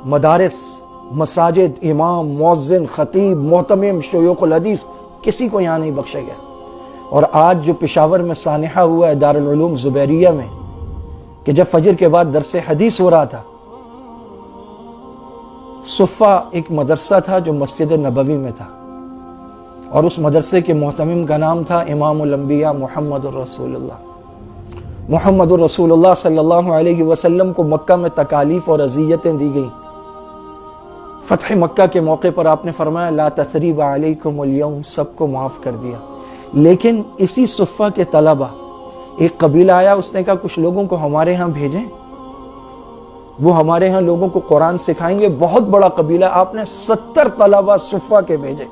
मदारिस, मसाजिद, इमाम, मुअज्जिन, खतीब, मोहतमिम, शयूख उल हदीस, किसी को यहाँ नहीं बख्शा गया। और आज जो पेशावर में सानिहा हुआ है दारुल उलूम ज़ुबैरिया में, कि जब फजर के बाद दरस हदीस हो रहा था, सुफ़ा एक मदरसा था जो मस्जिद नबवी में था, और उस मदरसे के मोहतमिम का नाम था इमामुल अंबिया मुहम्मदुर रसूलुल्लाह सल्लल्लाहु अलैहि वसल्लम को मक्का में तकालीफ और अज़ियतें दी गई। फ़तह मक्का के मौके पर आपने फरमाया ला तसरीबा अलैकुमुल यौम, सबको माफ़ कर दिया। लेकिन इसी सुफ़ा के तलबा, एक कबीला आया, उसने कहा कुछ लोगों को हमारे यहाँ भेजें, वो हमारे यहाँ लोगों को कुरान सिखाएंगे। बहुत बड़ा कबीला, आपने 70 तलबा सुफ़ा के भेजे।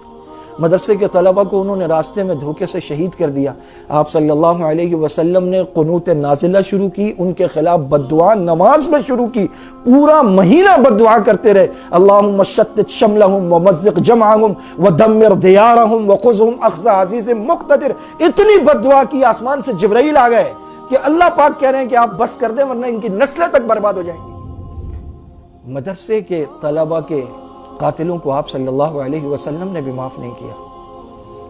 मदरसे के तलबा को उन्होंने रास्ते में धोखे से शहीद कर दिया। आप सल्लल्लाहु अलैहि वसल्लम ने कुनूत नाज़िला शुरू की, उनके खिलाफ बद्दुआ नमाज में शुरू की, पूरा महीना बद्दुआ करते रहे। अल्लाहुम्मा शत्तित शमलहुम व मज़्ज़िक़ जमअहुम व दम्मिर दियारहुम व ख़ुज़हुम अख़्ज़ अज़ीज़ मुक़्तदिर। इतनी बद्दुआ की आसमान से जिब्राइल आ गए कि अल्लाह पाक कह रहे हैं कि आप बस कर दें वरना इनकी नस्लें तक बर्बाद हो जाएंगी। मदरसे के तलबा के कातिलों को आप सल्लल्लाहु अलैहि वसल्लम ने भी माफ़ नहीं किया।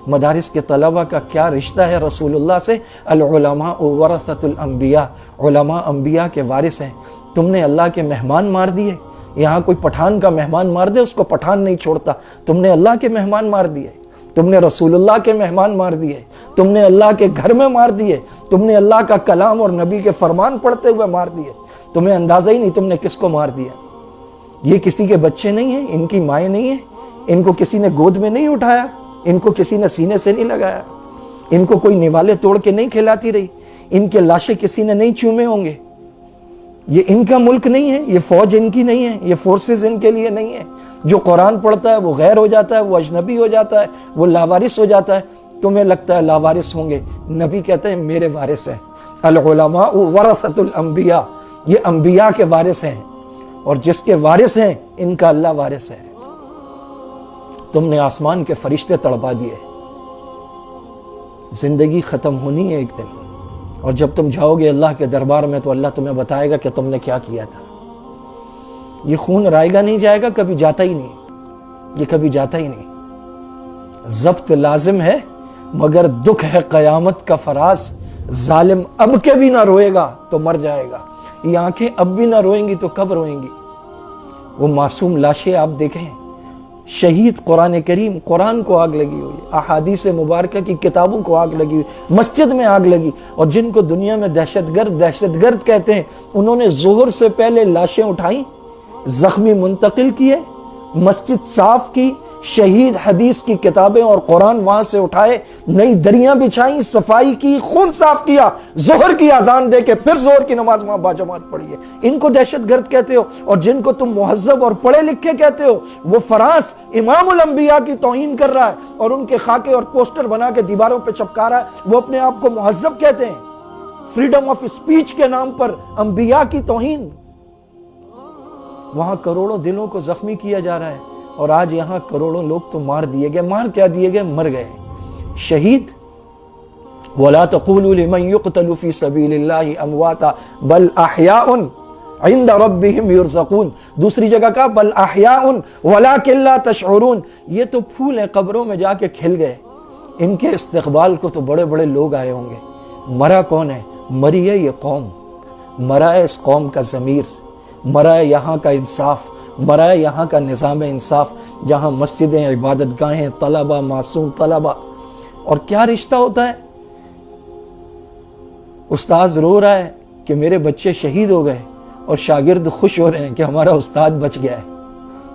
मदारिस के तलबा का क्या रिश्ता है रसूलुल्लाह से? अल उलमा वरसतुल अंबिया, उलमा अंबिया के वारिस हैं। तुमने अल्लाह के मेहमान मार दिए। यहाँ कोई पठान का मेहमान मार दे, उसको पठान नहीं छोड़ता। तुमने अल्लाह के मेहमान मार दिए, तुमने रसूलुल्लाह के मेहमान मार दिए, तुमने अल्लाह के घर में मार दिए, तुमने अल्लाह का कलाम और नबी के फरमान पढ़ते हुए मार दिए। तुम्हें अंदाजा ही नहीं तुमने किसको मार दिया। ये किसी के बच्चे नहीं हैं, इनकी माएँ नहीं हैं, इनको किसी ने गोद में नहीं उठाया, इनको किसी ने सीने से नहीं लगाया, इनको कोई निवाले तोड़ के नहीं खिलाती रही, इनके लाशें किसी ने नहीं चूमे होंगे। ये इनका मुल्क नहीं है, ये फौज इनकी नहीं है, ये फोर्सेस इनके लिए नहीं है। जो कुरान पढ़ता है वो गैर हो जाता है, वो अजनबी हो जाता है, वो लावारिस हो जाता है। तुम्हें लगता है लावारिस होंगे, नबी कहते हैं मेरे वारिस हैं। अल उलमा वरसतुल अंबिया, ये अंबिया के वारिस हैं, और जिसके वारिस हैं इनका अल्लाह वारिस है। तुमने आसमान के फरिश्ते तड़पा दिए। जिंदगी खत्म होनी है एक दिन, और जब तुम जाओगे अल्लाह के दरबार में तो अल्लाह तुम्हें बताएगा कि तुमने क्या किया था। ये खून रायगा नहीं जाएगा, कभी जाता ही नहीं, ये कभी जाता ही नहीं। जब्त लाजिम है मगर दुख है कयामत का फराज। जालिम अब के भी ना रोएगा तो मर जाएगा। ये आंखें अब भी ना रोएंगी तो कब रोएंगी। वो मासूम लाशें आप देखें, शहीद कुरान करीम, कुरान को आग लगी हुई, अहादीस मुबारका की किताबों को आग लगी हुई, मस्जिद में आग लगी। और जिनको दुनिया में दहशतगर्द कहते हैं, उन्होंने जोहर से पहले लाशें उठाई, जख्मी मुंतकिल किए, मस्जिद साफ की, शहीद हदीस की किताबें और कुरान वहां से उठाए, नई दरियां बिछाई, सफाई की, खून साफ किया, जोहर की अजान दे के फिर जोहर की नमाज वहां बाजमात पढ़ी है। इनको दहशतगर्द कहते हो। और जिनको तुम मुहज्जब और पढ़े लिखे कहते हो, वो फरास इमामुल अंबिया की तौहीन कर रहा है और उनके खाके और पोस्टर बना के दीवारों पे चिपका रहा है। वो अपने आप को मुहज्जब कहते हैं। फ्रीडम ऑफ स्पीच के नाम पर अंबिया की तौहीन। वहां करोड़ों दिलों को जख्मी किया जा रहा है, और आज यहां करोड़ों लोग तो मार दिए गए। मार क्या दिए गए? मर गए, शहीद। वला तक़ूलू लिमन युक़तलु फ़ी सबीलिल्लाहि अमवाता बल अहयाउन इंद रब्बिहिम युरज़क़ून। दूसरी जगह का बल अहयाउन वलाकिन ला तशऊरून। ये तो फूल हैं, कब्रों में जाके खिल गए। इनके इस्तक़बाल को तो बड़े बड़े लोग आए होंगे। मरा कौन है? मरी है ये कौम, मरा है इस कौम का ज़मीर, मरा है यहाँ का इंसाफ, मरा है यहाँ का निज़ाम इंसाफ, जहाँ मस्जिदें, इबादत गाहें, तलबा, मासूम तलबा। और क्या रिश्ता होता है? उस्ताद रो रहा है कि मेरे बच्चे शहीद हो गए, और शागिर्द खुश हो रहे हैं कि हमारा उस्ताद बच गया है।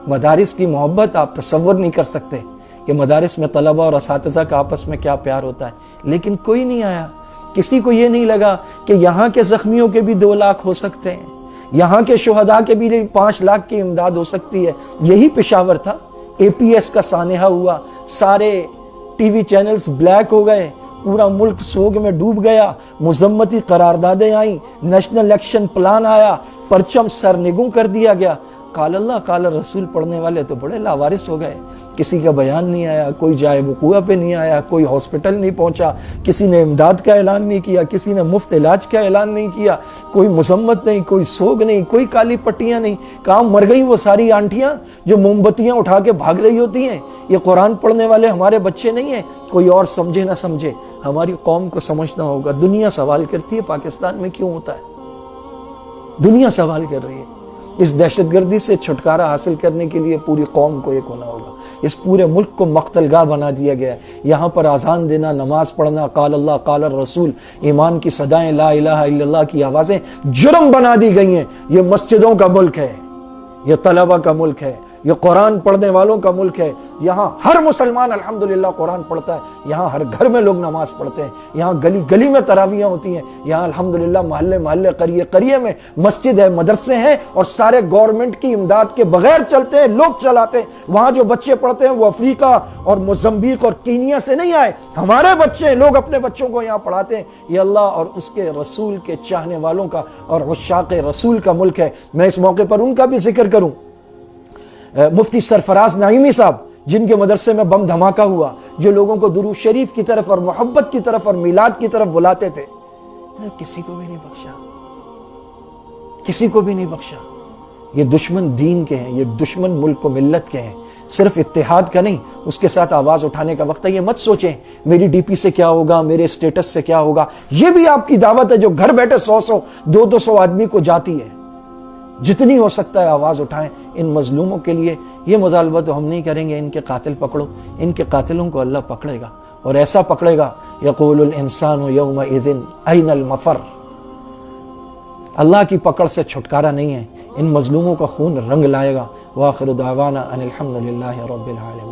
मदारिस की मोहब्बत आप तसव्वुर नहीं कर सकते कि मदारिस में तलबा और असातिज़ा का आपस में क्या प्यार होता है। लेकिन कोई नहीं आया, किसी को ये नहीं लगा कि यहाँ के जख्मियों के भी 2 लाख हो सकते हैं, यहाँ के शुहदा के भी 5 लाख की इमदाद हो सकती है। यही पेशावर था। APS का सानेहा हुआ, सारे टीवी चैनल्स ब्लैक हो गए, पूरा मुल्क सोग में डूब गया, मुजम्मती करारदादें आई, नेशनल एक्शन प्लान आया, परचम सरनिगू कर दिया गया। قال اللہ قال رسول پڑھنے والے تو بڑے لاوارث ہو گئے، کسی کا بیان نہیں آیا، کوئی جائے وقوع پہ نہیں آیا، کوئی ہاسپٹل نہیں پہنچا، کسی نے امداد کا اعلان نہیں کیا، کسی نے مفت علاج کا اعلان نہیں کیا، کوئی مذمت نہیں، کوئی سوگ نہیں، کوئی کالی پٹیاں نہیں۔ کہاں مر گئی وہ ساری آنٹیاں جو موم بتیاں اٹھا کے بھاگ رہی ہوتی ہیں؟ یہ قرآن پڑھنے والے ہمارے بچے نہیں ہیں، کوئی اور سمجھے نہ سمجھے، ہماری قوم کو سمجھنا ہوگا۔ دنیا سوال کرتی ہے پاکستان میں کیوں ہوتا ہے، دنیا سوال کر رہی ہے۔ اس دہشت گردی سے چھٹکارا حاصل کرنے کے لیے پوری قوم کو ایک ہونا ہوگا۔ اس پورے ملک کو مقتل گاہ بنا دیا گیا ہے۔ یہاں پر اذان دینا، نماز پڑھنا، قال اللہ قال الرسول، ایمان کی صدائیں، لا الہ الا اللہ کی آوازیں جرم بنا دی گئی ہیں۔ یہ مسجدوں کا ملک ہے، یہ طلبہ کا ملک ہے، یہ قرآن پڑھنے والوں کا ملک ہے۔ یہاں ہر مسلمان الحمدللہ قرآن پڑھتا ہے، یہاں ہر گھر میں لوگ نماز پڑھتے ہیں، یہاں گلی گلی میں تراویحیں ہوتی ہیں، یہاں الحمدللہ محلے محلے قریے قریے میں مسجد ہے، مدرسے ہیں، اور سارے گورنمنٹ کی امداد کے بغیر چلتے ہیں، لوگ چلاتے ہیں۔ وہاں جو بچے پڑھتے ہیں وہ افریقہ اور موزمبیق اور کینیا سے نہیں آئے، ہمارے بچے ہیں، لوگ اپنے بچوں کو یہاں پڑھاتے ہیں۔ یہ اللہ اور اس کے رسول کے چاہنے والوں کا اور عشاق رسول کا ملک ہے۔ میں اس موقع پر ان کا بھی ذکر کروں، مفتی سرفراز نعیمی صاحب جن کے مدرسے میں بم دھماکہ ہوا، جو لوگوں کو درود شریف کی طرف اور محبت کی طرف اور میلاد کی طرف بلاتے تھے، کسی کو بھی نہیں بخشا، کسی کو بھی نہیں بخشا۔ یہ دشمن دین کے ہیں، یہ دشمن ملک و ملت کے ہیں، صرف اتحاد کا نہیں، اس کے ساتھ آواز اٹھانے کا وقت ہے۔ یہ مت سوچیں میری ڈی پی سے کیا ہوگا، میرے اسٹیٹس سے کیا ہوگا۔ یہ بھی آپ کی دعوت ہے جو گھر بیٹھے 100 200 آدمی کو جاتی ہے۔ جتنی ہو سکتا ہے آواز اٹھائیں ان مظلوموں کے لیے۔ یہ مطالبہ تو ہم نہیں کریں گے ان کے قاتل پکڑو، ان کے قاتلوں کو اللہ پکڑے گا، اور ایسا پکڑے گا یقول الانسان یومئذ این المفر۔ اللہ کی پکڑ سے چھٹکارا نہیں ہے، ان مظلوموں کا خون رنگ لائے گا۔ وآخر دعوانا ان الحمدللہ رب العالمین۔